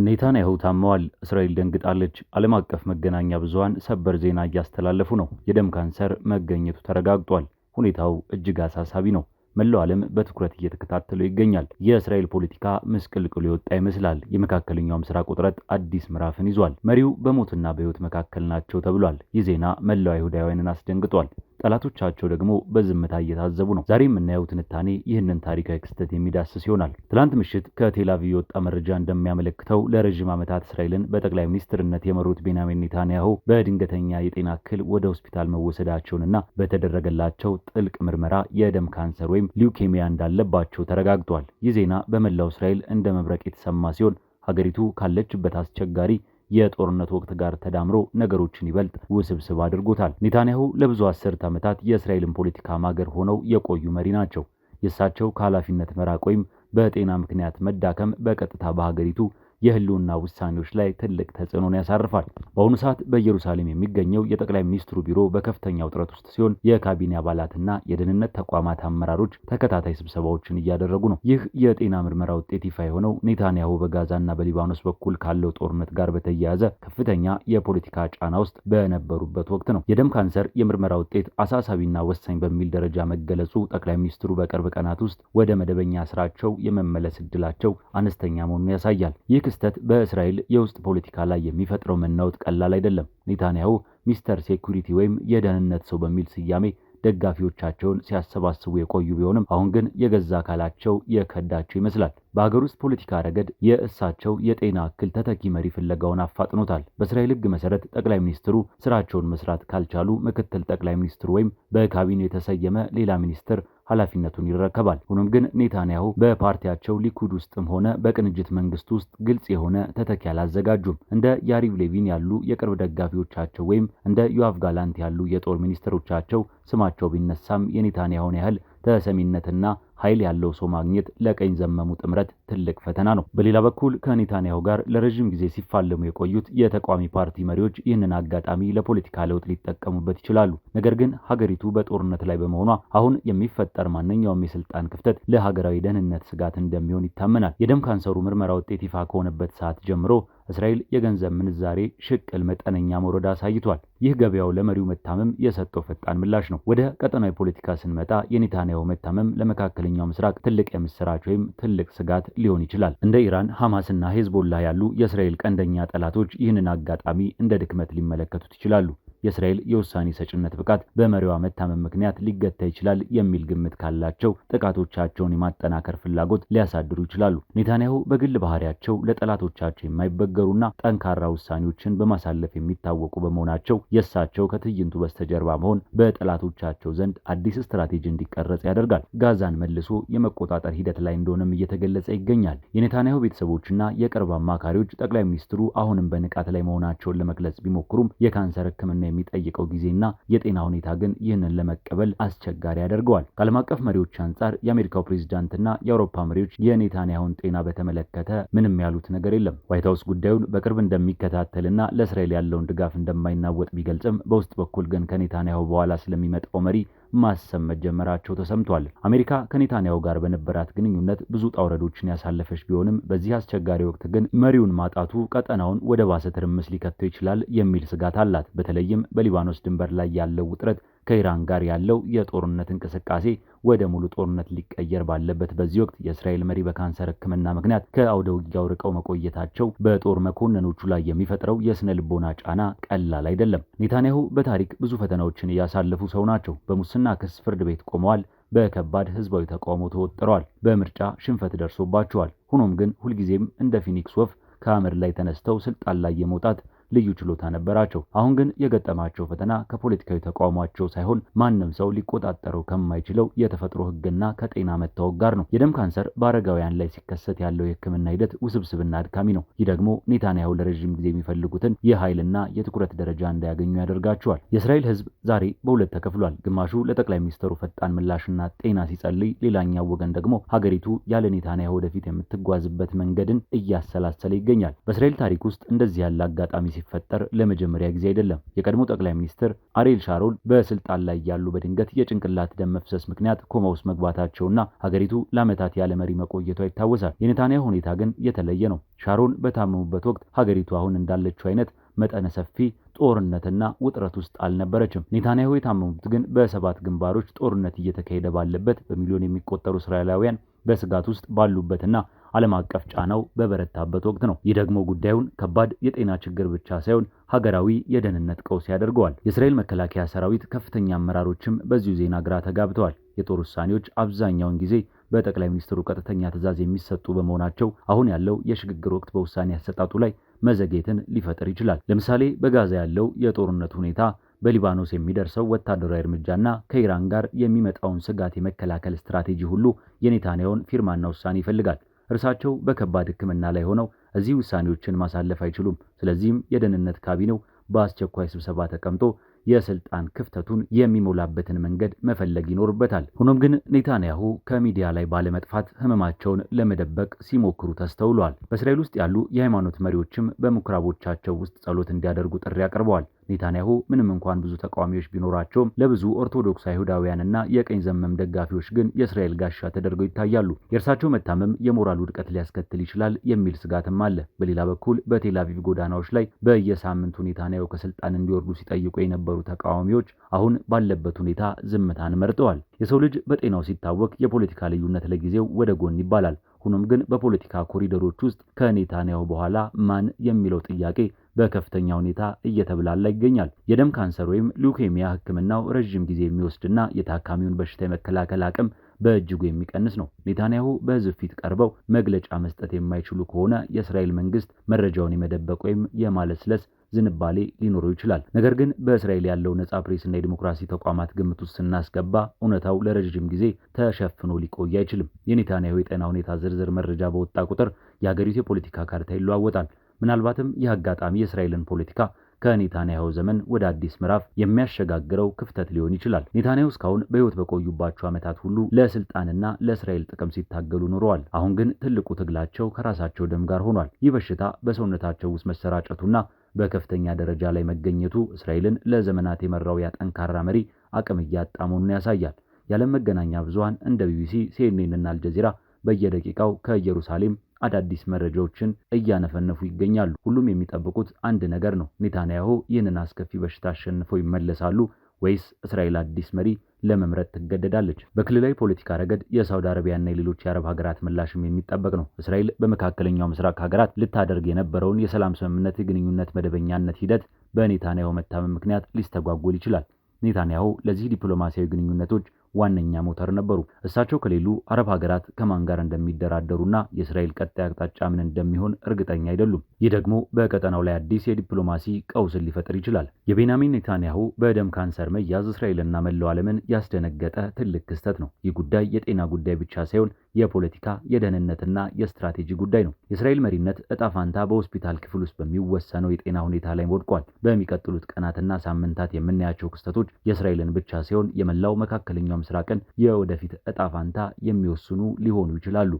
ኔታንያሁ ታመዋል። እስራኤል ደንግጣለች። ዓለም አቀፍ መገናኛ ብዙሃን ሰበር ዜና እያስተላለፉ ነው። የደም ካንሰር መገኘቱ ተረጋግጧል። ሁኔታው እጅግ አሳሳቢ ነው። መላው ዓለም በትኩረት እየተከታተለው ይገኛል። የእስራኤል ፖለቲካ ምስቅልቅሉ የወጣ ይመስላል። የመካከለኛው ምስራቅ ውጥረት አዲስ ምዕራፍን ይዟል። መሪው በሞትና በሕይወት መካከል ናቸው ተብሏል። ይህ ዜና መላው አይሁዳውያንን አስደንግጧል። ጠላቶቻቸው ደግሞ በዝምታ እየታዘቡ ነው። ዛሬ የምናየው ትንታኔ ይህንን ታሪካዊ ክስተት የሚዳስስ ይሆናል። ትላንት ምሽት ከቴል አቪቭ የወጣ መረጃ እንደሚያመለክተው ለረዥም ዓመታት እስራኤልን በጠቅላይ ሚኒስትርነት የመሩት ቤንያሚን ኔታንያሁ በድንገተኛ የጤና እክል ወደ ሆስፒታል መወሰዳቸውንና በተደረገላቸው ጥልቅ ምርመራ የደም ካንሰር ወይም ሊውኬሚያ እንዳለባቸው ተረጋግጧል። ይህ ዜና በመላው እስራኤል እንደ መብረቅ የተሰማ ሲሆን ሀገሪቱ ካለችበት አስቸጋሪ የጦርነት ወቅት ጋር ተዳምሮ ነገሮችን ይበልጥ ውስብስብ አድርጎታል። ኔታንያሁ ለብዙ አስርት ዓመታት የእስራኤልን ፖለቲካ ማገር ሆነው የቆዩ መሪ ናቸው። የእሳቸው ከኃላፊነት መራቅ ወይም በጤና ምክንያት መዳከም በቀጥታ በሀገሪቱ የህልውና ውሳኔዎች ላይ ትልቅ ተጽዕኖን ያሳርፋል። በአሁኑ ሰዓት በኢየሩሳሌም የሚገኘው የጠቅላይ ሚኒስትሩ ቢሮ በከፍተኛ ውጥረት ውስጥ ሲሆን የካቢኔ አባላትና የደህንነት ተቋማት አመራሮች ተከታታይ ስብሰባዎችን እያደረጉ ነው። ይህ የጤና ምርመራ ውጤት ይፋ የሆነው ኔታንያሁ በጋዛና በሊባኖስ በኩል ካለው ጦርነት ጋር በተያያዘ ከፍተኛ የፖለቲካ ጫና ውስጥ በነበሩበት ወቅት ነው። የደም ካንሰር የምርመራ ውጤት አሳሳቢና ወሳኝ በሚል ደረጃ መገለጹ ጠቅላይ ሚኒስትሩ በቅርብ ቀናት ውስጥ ወደ መደበኛ ስራቸው የመመለስ እድላቸው አነስተኛ መሆኑን ያሳያል። ይህ ክስተት በእስራኤል የውስጥ ፖለቲካ ላይ የሚፈጥረው መናወጥ ቀላል አይደለም። ኔታንያሁ ሚስተር ሴኩሪቲ ወይም የደህንነት ሰው በሚል ስያሜ ደጋፊዎቻቸውን ሲያሰባስቡ የቆዩ ቢሆንም አሁን ግን የገዛ አካላቸው የከዳቸው ይመስላል። በሀገር ውስጥ ፖለቲካ ረገድ የእሳቸው የጤና እክል ተተኪ መሪ ፍለጋውን አፋጥኖታል። በእስራኤል ሕግ መሰረት ጠቅላይ ሚኒስትሩ ስራቸውን መስራት ካልቻሉ ምክትል ጠቅላይ ሚኒስትሩ ወይም በካቢኔ የተሰየመ ሌላ ሚኒስትር ኃላፊነቱን ይረከባል። ሆኖም ግን ኔታንያሁ በፓርቲያቸው ሊኩድ ውስጥም ሆነ በቅንጅት መንግስት ውስጥ ግልጽ የሆነ ተተኪ አላዘጋጁም። እንደ ያሪቭ ሌቪን ያሉ የቅርብ ደጋፊዎቻቸው ወይም እንደ ዮአቭ ጋላንት ያሉ የጦር ሚኒስትሮቻቸው ስማቸው ቢነሳም የኔታንያሁን ያህል ተሰሚነትና ኃይል ያለው ሰው ማግኘት ለቀኝ ዘመሙ ጥምረት ትልቅ ፈተና ነው። በሌላ በኩል ከኔታንያሁ ጋር ለረጅም ጊዜ ሲፋለሙ የቆዩት የተቃዋሚ ፓርቲ መሪዎች ይህንን አጋጣሚ ለፖለቲካ ለውጥ ሊጠቀሙበት ይችላሉ። ነገር ግን ሀገሪቱ በጦርነት ላይ በመሆኗ አሁን የሚፈጠር ማንኛውም የስልጣን ክፍተት ለሀገራዊ ደህንነት ስጋት እንደሚሆን ይታመናል። የደም ካንሰሩ ምርመራ ውጤት ይፋ ከሆነበት ሰዓት ጀምሮ እስራኤል የገንዘብ ምንዛሬ ሽቅል መጠነኛ መውረድ አሳይቷል። ይህ ገበያው ለመሪው መታመም የሰጠው ፈጣን ምላሽ ነው። ወደ ቀጠናዊ ፖለቲካ ስንመጣ የኔታንያሁ መታመም ለመካከለኛው ምስራቅ ትልቅ የምስራች ወይም ትልቅ ስጋት ሊሆን ይችላል። እንደ ኢራን፣ ሐማስና ሄዝቦላ ያሉ የእስራኤል ቀንደኛ ጠላቶች ይህንን አጋጣሚ እንደ ድክመት ሊመለከቱት ይችላሉ። የእስራኤል የውሳኔ ሰጭነት ብቃት በመሪዋ መታመም ምክንያት ሊገታ ይችላል የሚል ግምት ካላቸው ጥቃቶቻቸውን የማጠናከር ፍላጎት ሊያሳድሩ ይችላሉ። ኔታንያሁ በግል ባህሪያቸው ለጠላቶቻቸው የማይበገሩና ጠንካራ ውሳኔዎችን በማሳለፍ የሚታወቁ በመሆናቸው የእሳቸው ከትዕይንቱ በስተጀርባ መሆን በጠላቶቻቸው ዘንድ አዲስ ስትራቴጂ እንዲቀረጽ ያደርጋል። ጋዛን መልሶ የመቆጣጠር ሂደት ላይ እንደሆነም እየተገለጸ ይገኛል። የኔታንያሁ ቤተሰቦችና የቅርብ አማካሪዎች ጠቅላይ ሚኒስትሩ አሁንም በንቃት ላይ መሆናቸውን ለመግለጽ ቢሞክሩም የካንሰር ሕክምና የሚጠይቀው ጊዜና የጤና ሁኔታ ግን ይህንን ለመቀበል አስቸጋሪ ያደርገዋል። ከዓለም አቀፍ መሪዎች አንጻር የአሜሪካው ፕሬዝዳንትና የአውሮፓ መሪዎች የኔታንያሁን ጤና በተመለከተ ምንም ያሉት ነገር የለም። ዋይት ሀውስ ጉዳዩን በቅርብ እንደሚከታተልና ለእስራኤል ያለውን ድጋፍ እንደማይናወጥ ቢገልጽም በውስጥ በኩል ግን ከኔታንያሁ በኋላ ስለሚመጣው መሪ ማሰብ መጀመራቸው ተሰምቷል። አሜሪካ ከኔታንያሁ ጋር በነበራት ግንኙነት ብዙ ጣውረዶችን ያሳለፈች ቢሆንም በዚህ አስቸጋሪ ወቅት ግን መሪውን ማጣቱ ቀጠናውን ወደ ባሰ ትርምስ ሊከተው ይችላል የሚል ስጋት አላት። በተለይም በሊባኖስ ድንበር ላይ ያለው ውጥረት ከኢራን ጋር ያለው የጦርነት እንቅስቃሴ ወደ ሙሉ ጦርነት ሊቀየር ባለበት በዚህ ወቅት የእስራኤል መሪ በካንሰር ሕክምና ምክንያት ከአውደ ውጊያው ርቀው መቆየታቸው በጦር መኮንኖቹ ላይ የሚፈጥረው የስነ ልቦና ጫና ቀላል አይደለም። ኔታንያሁ በታሪክ ብዙ ፈተናዎችን እያሳለፉ ሰው ናቸው። በሙስና ክስ ፍርድ ቤት ቆመዋል። በከባድ ህዝባዊ ተቃውሞ ተወጥረዋል። በምርጫ ሽንፈት ደርሶባቸዋል። ሆኖም ግን ሁልጊዜም እንደ ፊኒክስ ወፍ ከአመድ ላይ ተነስተው ስልጣን ላይ የመውጣት ልዩ ችሎታ ነበራቸው። አሁን ግን የገጠማቸው ፈተና ከፖለቲካዊ ተቃውሟቸው ሳይሆን ማንም ሰው ሊቆጣጠረው ከማይችለው የተፈጥሮ ህግና ከጤና መታወክ ጋር ነው። የደም ካንሰር በአረጋውያን ላይ ሲከሰት ያለው የህክምና ሂደት ውስብስብና አድካሚ ነው። ይህ ደግሞ ኔታንያሁ ለረጅም ጊዜ የሚፈልጉትን የኃይልና የትኩረት ደረጃ እንዳያገኙ ያደርጋቸዋል። የእስራኤል ህዝብ ዛሬ በሁለት ተከፍሏል። ግማሹ ለጠቅላይ ሚኒስትሩ ፈጣን ምላሽና ጤና ሲጸልይ፣ ሌላኛው ወገን ደግሞ ሀገሪቱ ያለ ኔታንያሁ ወደፊት የምትጓዝበት መንገድን እያሰላሰለ ይገኛል። በእስራኤል ታሪክ ውስጥ እንደዚህ ያለ አጋጣሚ ሲፈጠር ለመጀመሪያ ጊዜ አይደለም። የቀድሞ ጠቅላይ ሚኒስትር አሪል ሻሮን በስልጣን ላይ ያሉ በድንገት የጭንቅላት ደም መፍሰስ ምክንያት ኮማ ውስጥ መግባታቸውና ሀገሪቱ ለዓመታት ያለ መሪ መቆየቷ ይታወሳል። የኔታንያሁ ሁኔታ ግን የተለየ ነው። ሻሮን በታመሙበት ወቅት ሀገሪቱ አሁን እንዳለችው አይነት መጠነ ሰፊ ጦርነትና ውጥረት ውስጥ አልነበረችም። ኔታንያሁ የታመሙት ግን በ7 ግንባሮች ጦርነት እየተካሄደ ባለበት በሚሊዮን የሚቆጠሩ እስራኤላውያን በስጋት ውስጥ ባሉበትና ዓለም አቀፍ ጫናው በበረታበት ወቅት ነው። ይህ ደግሞ ጉዳዩን ከባድ የጤና ችግር ብቻ ሳይሆን ሀገራዊ የደህንነት ቀውስ ያደርገዋል። የእስራኤል መከላከያ ሰራዊት ከፍተኛ አመራሮችም በዚሁ ዜና ግራ ተጋብተዋል። የጦር ውሳኔዎች አብዛኛውን ጊዜ በጠቅላይ ሚኒስትሩ ቀጥተኛ ትዕዛዝ የሚሰጡ በመሆናቸው አሁን ያለው የሽግግር ወቅት በውሳኔ አሰጣጡ ላይ መዘግየትን ሊፈጥር ይችላል። ለምሳሌ በጋዛ ያለው የጦርነት ሁኔታ፣ በሊባኖስ የሚደርሰው ወታደራዊ እርምጃና ከኢራን ጋር የሚመጣውን ስጋት የመከላከል ስትራቴጂ ሁሉ የኔታንያሁን ፊርማና ውሳኔ ይፈልጋል። እርሳቸው በከባድ ሕክምና ላይ ሆነው እዚህ ውሳኔዎችን ማሳለፍ አይችሉም። ስለዚህም የደህንነት ካቢኔው በአስቸኳይ ስብሰባ ተቀምጦ የስልጣን ክፍተቱን የሚሞላበትን መንገድ መፈለግ ይኖርበታል። ሆኖም ግን ኔታንያሁ ከሚዲያ ላይ ባለመጥፋት ህመማቸውን ለመደበቅ ሲሞክሩ ተስተውለዋል። በእስራኤል ውስጥ ያሉ የሃይማኖት መሪዎችም በምኩራቦቻቸው ውስጥ ጸሎት እንዲያደርጉ ጥሪ አቅርበዋል። ኔታንያሁ ምንም እንኳን ብዙ ተቃዋሚዎች ቢኖራቸውም ለብዙ ኦርቶዶክስ አይሁዳውያንና የቀኝ ዘመም ደጋፊዎች ግን የእስራኤል ጋሻ ተደርገው ይታያሉ። የእርሳቸው መታመም የሞራል ውድቀት ሊያስከትል ይችላል የሚል ስጋትም አለ። በሌላ በኩል በቴል አቪቭ ጎዳናዎች ላይ በየሳምንቱ ኔታንያሁ ከስልጣን እንዲወርዱ ሲጠይቁ የነበሩ ተቃዋሚዎች አሁን ባለበት ሁኔታ ዝምታን መርጠዋል። የሰው ልጅ በጤናው ሲታወክ የፖለቲካ ልዩነት ለጊዜው ወደ ጎን ይባላል። ሆኖም ግን በፖለቲካ ኮሪደሮች ውስጥ ከኔታንያሁ በኋላ ማን የሚለው ጥያቄ በከፍተኛ ሁኔታ እየተብላላ ይገኛል። የደም ካንሰር ወይም ሉኬሚያ ሕክምናው ረዥም ጊዜ የሚወስድና የታካሚውን በሽታ የመከላከል አቅም በእጅጉ የሚቀንስ ነው። ኔታንያሁ በሕዝብ ፊት ቀርበው መግለጫ መስጠት የማይችሉ ከሆነ የእስራኤል መንግስት መረጃውን የመደበቅ ወይም የማለስለስ ዝንባሌ ሊኖረው ይችላል። ነገር ግን በእስራኤል ያለው ነጻ ፕሬስና የዲሞክራሲ ተቋማት ግምት ውስጥ ስናስገባ እውነታው ለረጅም ጊዜ ተሸፍኖ ሊቆይ አይችልም። የኔታንያሁ የጤና ሁኔታ ዝርዝር መረጃ በወጣ ቁጥር የሀገሪቱ የፖለቲካ ካርታ ይለዋወጣል። ምናልባትም ይህ አጋጣሚ የእስራኤልን ፖለቲካ ከኔታንያሁ ዘመን ወደ አዲስ ምዕራፍ የሚያሸጋግረው ክፍተት ሊሆን ይችላል። ኔታንያሁ እስካሁን በሕይወት በቆዩባቸው ዓመታት ሁሉ ለስልጣንና ለእስራኤል ጥቅም ሲታገሉ ኖረዋል። አሁን ግን ትልቁ ትግላቸው ከራሳቸው ደም ጋር ሆኗል። ይህ በሽታ በሰውነታቸው ውስጥ መሰራጨቱና በከፍተኛ ደረጃ ላይ መገኘቱ እስራኤልን ለዘመናት የመራው ያ ጠንካራ መሪ አቅም እያጣ መሆኑን ያሳያል። የዓለም መገናኛ ብዙሃን እንደ ቢቢሲ፣ ሲኤንኤን እና አልጀዚራ በየደቂቃው ከኢየሩሳሌም አዳዲስ መረጃዎችን እያነፈነፉ ይገኛሉ። ሁሉም የሚጠብቁት አንድ ነገር ነው። ኔታንያሁ ይህንን አስከፊ በሽታ አሸንፈው ይመለሳሉ ወይስ እስራኤል አዲስ መሪ ለመምረጥ ትገደዳለች? በክልላዊ ፖለቲካ ረገድ የሳውዲ አረቢያና የሌሎች የአረብ ሀገራት ምላሽም የሚጠበቅ ነው። እስራኤል በመካከለኛው ምስራቅ ሀገራት ልታደርግ የነበረውን የሰላም ስምምነት የግንኙነት መደበኛነት ሂደት በኔታንያሁ መታመም ምክንያት ሊስተጓጎል ይችላል። ኔታንያሁ ለዚህ ዲፕሎማሲያዊ ግንኙነቶች ዋነኛ ሞተር ነበሩ። እሳቸው ከሌሉ አረብ ሀገራት ከማን ጋር እንደሚደራደሩና የእስራኤል ቀጣይ አቅጣጫ ምን እንደሚሆን እርግጠኛ አይደሉም። ይህ ደግሞ በቀጠናው ላይ አዲስ የዲፕሎማሲ ቀውስን ሊፈጥር ይችላል። የቤንያሚን ኔታንያሁ በደም ካንሰር መያዝ እስራኤልና መላው ዓለምን ያስደነገጠ ትልቅ ክስተት ነው። ይህ ጉዳይ የጤና ጉዳይ ብቻ ሳይሆን የፖለቲካ የደህንነትና የስትራቴጂ ጉዳይ ነው። የእስራኤል መሪነት እጣ ፋንታ በሆስፒታል ክፍል ውስጥ በሚወሰነው የጤና ሁኔታ ላይ ወድቋል። በሚቀጥሉት ቀናትና ሳምንታት የምናያቸው ክስተቶች የእስራኤልን ብቻ ሳይሆን የመላው መካከለኛው ምስራቅን የወደፊት እጣ ፋንታ የሚወስኑ ሊሆኑ ይችላሉ።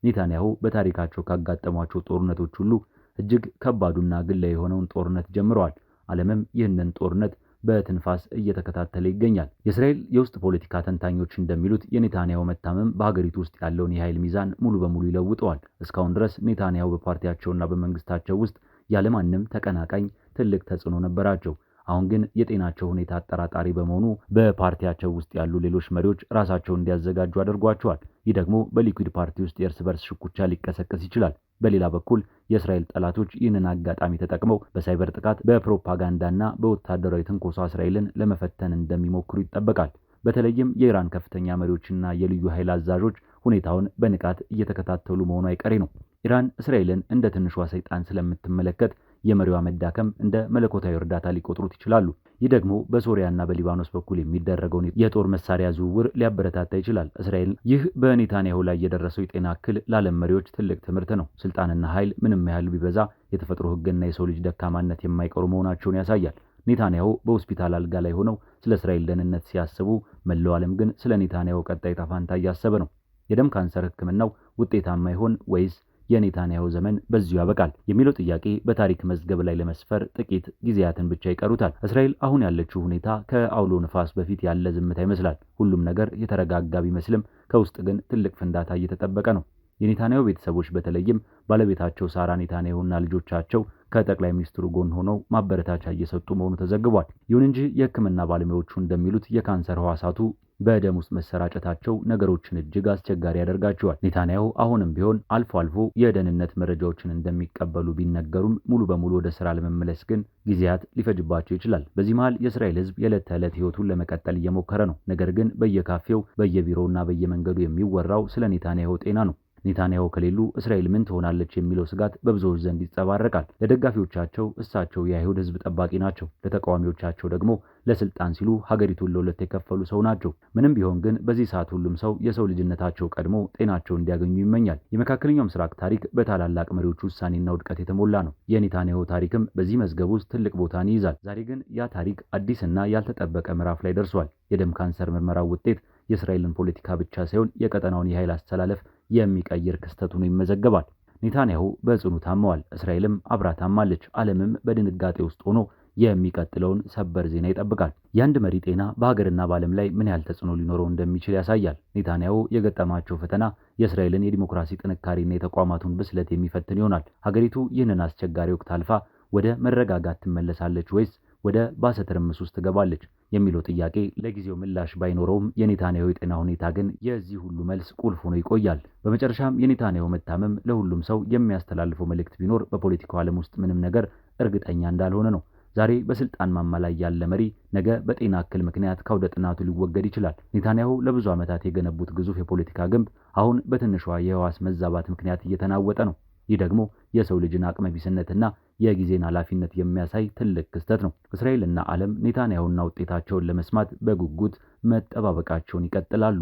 ኔታንያሁ በታሪካቸው ካጋጠሟቸው ጦርነቶች ሁሉ እጅግ ከባዱና ግላዊ የሆነውን ጦርነት ጀምረዋል። ዓለምም ይህንን ጦርነት በትንፋስ እየተከታተለ ይገኛል። የእስራኤል የውስጥ ፖለቲካ ተንታኞች እንደሚሉት የኔታንያሁ መታመም በሀገሪቱ ውስጥ ያለውን የኃይል ሚዛን ሙሉ በሙሉ ይለውጠዋል። እስካሁን ድረስ ኔታንያሁ በፓርቲያቸውና በመንግስታቸው ውስጥ ያለማንም ተቀናቃኝ ትልቅ ተጽዕኖ ነበራቸው። አሁን ግን የጤናቸው ሁኔታ አጠራጣሪ በመሆኑ በፓርቲያቸው ውስጥ ያሉ ሌሎች መሪዎች ራሳቸውን እንዲያዘጋጁ አድርጓቸዋል። ይህ ደግሞ በሊኩድ ፓርቲ ውስጥ የእርስ በርስ ሽኩቻ ሊቀሰቀስ ይችላል። በሌላ በኩል የእስራኤል ጠላቶች ይህንን አጋጣሚ ተጠቅመው በሳይበር ጥቃት፣ በፕሮፓጋንዳና በወታደራዊ ትንኮሳ እስራኤልን ለመፈተን እንደሚሞክሩ ይጠበቃል። በተለይም የኢራን ከፍተኛ መሪዎችና የልዩ ኃይል አዛዦች ሁኔታውን በንቃት እየተከታተሉ መሆኑ አይቀሬ ነው። ኢራን እስራኤልን እንደ ትንሿ ሰይጣን ስለምትመለከት የመሪዋ መዳከም እንደ መለኮታዊ እርዳታ ሊቆጥሩት ይችላሉ። ይህ ደግሞ በሶሪያና በሊባኖስ በኩል የሚደረገውን የጦር መሳሪያ ዝውውር ሊያበረታታ ይችላል። እስራኤል ይህ በኔታንያሁ ላይ የደረሰው የጤና እክል ለዓለም መሪዎች ትልቅ ትምህርት ነው። ስልጣንና ኃይል ምንም ያህል ቢበዛ የተፈጥሮ ሕግና የሰው ልጅ ደካማነት የማይቀሩ መሆናቸውን ያሳያል። ኔታንያሁ በሆስፒታል አልጋ ላይ ሆነው ስለ እስራኤል ደህንነት ሲያስቡ፣ መላው ዓለም ግን ስለ ኔታንያሁ ቀጣይ ዕጣ ፈንታ እያሰበ ነው። የደም ካንሰር ሕክምናው ውጤታማ ይሆን ወይስ የኔታንያሁ ዘመን በዚሁ ያበቃል የሚለው ጥያቄ በታሪክ መዝገብ ላይ ለመስፈር ጥቂት ጊዜያትን ብቻ ይቀሩታል። እስራኤል አሁን ያለችው ሁኔታ ከአውሎ ንፋስ በፊት ያለ ዝምታ ይመስላል። ሁሉም ነገር የተረጋጋ ቢመስልም ከውስጥ ግን ትልቅ ፍንዳታ እየተጠበቀ ነው። የኔታንያሁ ቤተሰቦች በተለይም ባለቤታቸው ሳራ ኔታንያሁና ልጆቻቸው ከጠቅላይ ሚኒስትሩ ጎን ሆነው ማበረታቻ እየሰጡ መሆኑ ተዘግቧል። ይሁን እንጂ የሕክምና ባለሙያዎቹ እንደሚሉት የካንሰር ህዋሳቱ በደም ውስጥ መሰራጨታቸው ነገሮችን እጅግ አስቸጋሪ ያደርጋቸዋል። ኔታንያሁ አሁንም ቢሆን አልፎ አልፎ የደህንነት መረጃዎችን እንደሚቀበሉ ቢነገሩም ሙሉ በሙሉ ወደ ስራ ለመመለስ ግን ጊዜያት ሊፈጅባቸው ይችላል። በዚህ መሃል የእስራኤል ህዝብ የዕለት ተዕለት ህይወቱን ለመቀጠል እየሞከረ ነው። ነገር ግን በየካፌው በየቢሮውና በየመንገዱ የሚወራው ስለ ኔታንያሁ ጤና ነው። ኔታንያሁ ከሌሉ እስራኤል ምን ትሆናለች የሚለው ስጋት በብዙዎች ዘንድ ይንጸባረቃል። ለደጋፊዎቻቸው እሳቸው የአይሁድ ህዝብ ጠባቂ ናቸው፣ ለተቃዋሚዎቻቸው ደግሞ ለስልጣን ሲሉ ሀገሪቱን ለሁለት የከፈሉ ሰው ናቸው። ምንም ቢሆን ግን በዚህ ሰዓት ሁሉም ሰው የሰው ልጅነታቸው ቀድሞ ጤናቸው እንዲያገኙ ይመኛል። የመካከለኛው ምስራቅ ታሪክ በታላላቅ መሪዎች ውሳኔና ውድቀት የተሞላ ነው። የኔታንያሁ ታሪክም በዚህ መዝገብ ውስጥ ትልቅ ቦታን ይይዛል። ዛሬ ግን ያ ታሪክ አዲስና ያልተጠበቀ ምዕራፍ ላይ ደርሷል። የደም ካንሰር ምርመራው ውጤት የእስራኤልን ፖለቲካ ብቻ ሳይሆን የቀጠናውን የኃይል አስተላለፍ የሚቀይር ክስተት ሆኖ ይመዘገባል። ኔታንያሁ በጽኑ ታመዋል። እስራኤልም አብራ ታማለች። ዓለምም በድንጋጤ ውስጥ ሆኖ የሚቀጥለውን ሰበር ዜና ይጠብቃል። የአንድ መሪ ጤና በሀገርና በዓለም ላይ ምን ያህል ተጽዕኖ ሊኖረው እንደሚችል ያሳያል። ኔታንያሁ የገጠማቸው ፈተና የእስራኤልን የዲሞክራሲ ጥንካሬና የተቋማቱን ብስለት የሚፈትን ይሆናል። ሀገሪቱ ይህንን አስቸጋሪ ወቅት አልፋ ወደ መረጋጋት ትመለሳለች ወይስ ወደ ባሰ ትርምስ ውስጥ ትገባለች የሚለው ጥያቄ ለጊዜው ምላሽ ባይኖረውም የኔታንያሁ የጤና ሁኔታ ግን የዚህ ሁሉ መልስ ቁልፍ ሆኖ ይቆያል። በመጨረሻም የኔታንያሁ መታመም ለሁሉም ሰው የሚያስተላልፈው መልእክት ቢኖር በፖለቲካው ዓለም ውስጥ ምንም ነገር እርግጠኛ እንዳልሆነ ነው። ዛሬ በስልጣን ማማ ላይ ያለ መሪ ነገ በጤና እክል ምክንያት ከአውደ ጥናቱ ሊወገድ ይችላል። ኔታንያሁ ለብዙ ዓመታት የገነቡት ግዙፍ የፖለቲካ ግንብ አሁን በትንሿ የህዋስ መዛባት ምክንያት እየተናወጠ ነው። ይህ ደግሞ የሰው ልጅን አቅመ ቢስነትና የጊዜን ኃላፊነት የሚያሳይ ትልቅ ክስተት ነው። እስራኤልና ዓለም ኔታንያሁና ውጤታቸውን ለመስማት በጉጉት መጠባበቃቸውን ይቀጥላሉ።